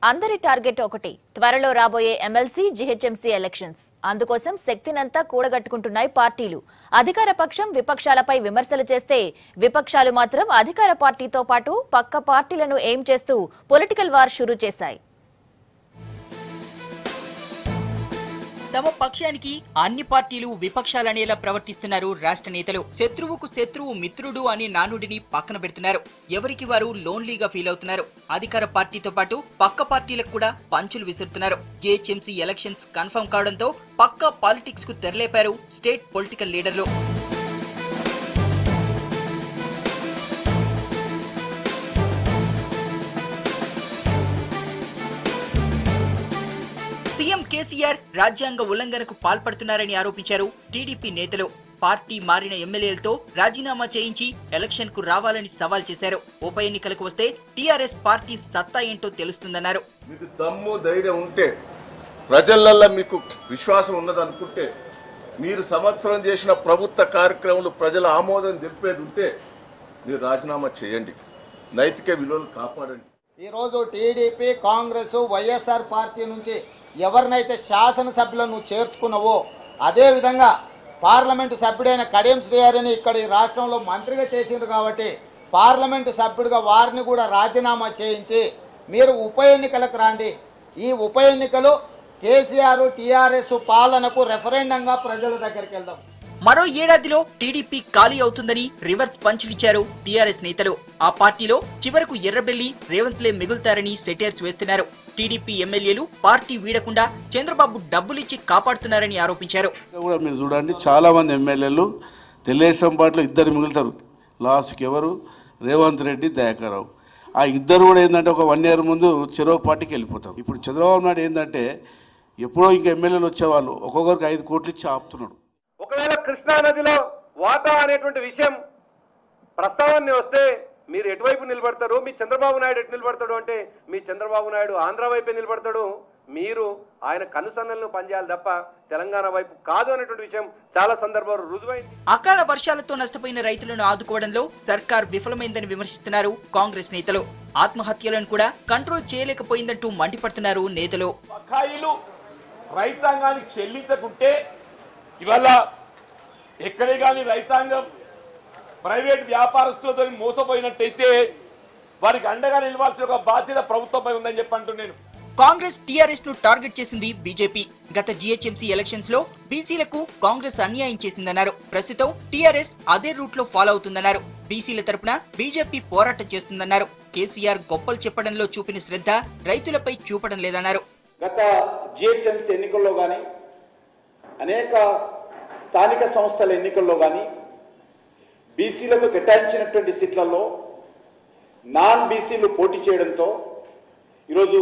అందరి టార్గెట్ ఒకటి త్వరలో రాబోయే ఎమ్మెల్సీ జీహెచ్ఎంసీ ఎలక్షన్స్. అందుకోసం శక్తినంతా కూడగట్టుకుంటున్నాయి పార్టీలు. అధికార పక్షం విపక్షాలపై విమర్శలు చేస్తే విపక్షాలు మాత్రం అధికార పార్టీతో పాటు పక్క పార్టీలను ఎయిమ్ చేస్తూ పొలిటికల్ వార్ షురూ చేశాయి. తమ పక్షానికి అన్ని పార్టీలు విపక్షాలనేలా ప్రవర్తిస్తున్నారు రాష్ట్ర నేతలు. శత్రువుకు శత్రువు మిత్రుడు అనే నానుడిని పక్కన పెడుతున్నారు. ఎవరికి వారు లోన్లీగా ఫీల్ అవుతున్నారు. అధికార పార్టీతో పాటు పక్క పార్టీలకు కూడా పంచులు విసురుతున్నారు. జీహెచ్ఎంసీ ఎలక్షన్స్ కన్ఫర్మ్ కావడంతో పక్కా పాలిటిక్స్ కు తెరలేపారు స్టేట్ పొలిటికల్ లీడర్లు. సీఎం కేసీఆర్ రాజ్యాంగ ఉల్లంఘనకు పాల్పడుతున్నారని ఆరోపించారు టీడీపీ నేతలు. పార్టీ మారిన ఎమ్మెల్యేలతో రాజీనామా చేయించి ఎలక్షన్ కు రావాలని సవాల్ చేశారు. ఉప ఎన్నికలకు వస్తే టీఆర్ఎస్ పార్టీ సత్తా ఏంటో తెలుస్తుందన్నారు. మీకు దమ్ము ధైర్యం ఉంటే, ప్రజలల్లో మీకు విశ్వాసం ఉన్నదనుకుంటే, మీరు సంవత్సరం చేసిన ప్రభుత్వ కార్యక్రమాలు ప్రజల ఆమోదం తెలిపేది ఉంటే మీరు రాజీనామా చేయండి. నైతిక విలువలు కాపాడండి. ఈరోజు టీడీపీ, కాంగ్రెస్, వైఎస్ఆర్ పార్టీ నుంచి ఎవరినైతే శాసనసభ్యులను చేర్చుకున్నావో అదేవిధంగా పార్లమెంటు సభ్యుడైన కడియం శ్రీహరిని ఇక్కడ ఈ రాష్ట్రంలో మంత్రిగా చేసిండ్రు కాబట్టి పార్లమెంటు సభ్యుడిగా వారిని కూడా రాజీనామా చేయించి మీరు ఉప ఎన్నికలకు రండి. ఈ ఉప ఎన్నికలు కేసీఆర్ టీఆర్ఎస్ పాలనకు రెఫరెండంగా ప్రజల దగ్గరికి వెళ్దాం. మరో ఏడాదిలో టీడీపీ ఖాళీ అవుతుందని రివర్స్ పంచులిచ్చారు టీఆర్ఎస్ నేతలు. ఆ పార్టీలో చివరకు ఎర్రబెల్లి, రేవంత్లే మిగులుతారని సెటైర్స్ వేస్తున్నారు. టీడీపీ ఎమ్మెల్యేలు పార్టీ వీడకుండా చంద్రబాబు డబ్బులిచ్చి కాపాడుతున్నారని ఆరోపించారు. మీరు చూడండి, చాలా మంది ఎమ్మెల్యేలు తెలుగుదేశం పార్టీలో ఇద్దరు మిగులుతారు. లాస్ట్కి ఎవరు? రేవంత్ రెడ్డి, దయాకర్ రావు. ఆ ఇద్దరు కూడా ఏంటంటే ఒక 1 year ముందు చెరో పార్టీకి వెళ్ళిపోతారు. ఇప్పుడు చంద్రబాబు నాయుడు ఏంటంటే ఎప్పుడో ఇంకా ఎమ్మెల్యేలు వచ్చేవాళ్ళు ఒక్కొక్కరికి 5 కోట్లు ఇచ్చి ఆపుతున్నాడు. ఒకవేళ కృష్ణా నదిలో వాటా అనేటువంటి విషయం ప్రస్తావన వస్తే మీరు ఎటువైపు నిలబడతారు? మీ చంద్రబాబు నాయుడు ఎటు నిలబడతాడు అంటే మీ చంద్రబాబు నాయుడు ఆంధ్ర వైపే నిలబడతాడు. మీరు ఆయన కనుసన్నలను పనిచేయాలి తప్ప తెలంగాణ వైపు కాదు అనేటువంటి విషయం చాలా సందర్భాలు రుజువైంది. అకాల వర్షాలతో నష్టపోయిన రైతులను ఆదుకోవడంలో సర్కార్ విఫలమైందని విమర్శిస్తున్నారు కాంగ్రెస్ నేతలు. ఆత్మహత్యలను కూడా కంట్రోల్ చేయలేకపోయిందంటూ మండిపడుతున్నారు నేతలు. బకాయిలు రైతాంగానికి చెల్లించకుంటే ఇవాళ ఎక్కడే కానీ రైతాంగం ప్రైవేట్ వ్యాపారస్తులతో మోసపోయినట్టయితే వారికి అండగా నిలవాల్సిన ఒక బాధ్యత ప్రభుత్వంపై ఉందని చెప్పంటున్నాను. కాంగ్రెస్ టీఆర్ఎస్ ను టార్గెట్ చేసింది బీజేపీ. గత జీహెచ్ఎంసీ ఎలక్షన్స్ లో బీసీలకు కాంగ్రెస్ అన్యాయం చేసిందన్నారు. ప్రస్తుతం టీఆర్ఎస్ అదే రూట్ లో ఫాలో అవుతుందన్నారు. బీసీల తరపున బీజేపీ పోరాటం చేస్తుందన్నారు. కేసీఆర్ గొప్పలు చెప్పడంలో చూపిన శ్రద్ధ రైతులపై చూపడం లేదన్నారు. గత జీహెచ్ఎంసీ ఎన్నికల్లో కానీ అనేక స్థానిక సంస్థల ఎన్నికల్లో కానీ బీసీలకు కేటాయించినటువంటి సీట్లలో నాన్ బీసీలు పోటీ చేయడంతో ఈరోజు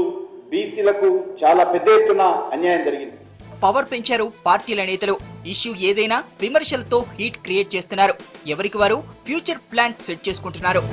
బీసీలకు చాలా పెద్ద ఎత్తున అన్యాయం జరిగింది. పవర్ పెంచారు పార్టీల నేతలు. ఇష్యూ ఏదైనా విమర్శలతో హీట్ క్రియేట్ చేస్తున్నారు. ఎవరికి వారు ఫ్యూచర్ ప్లాన్ సెట్ చేసుకుంటున్నారు.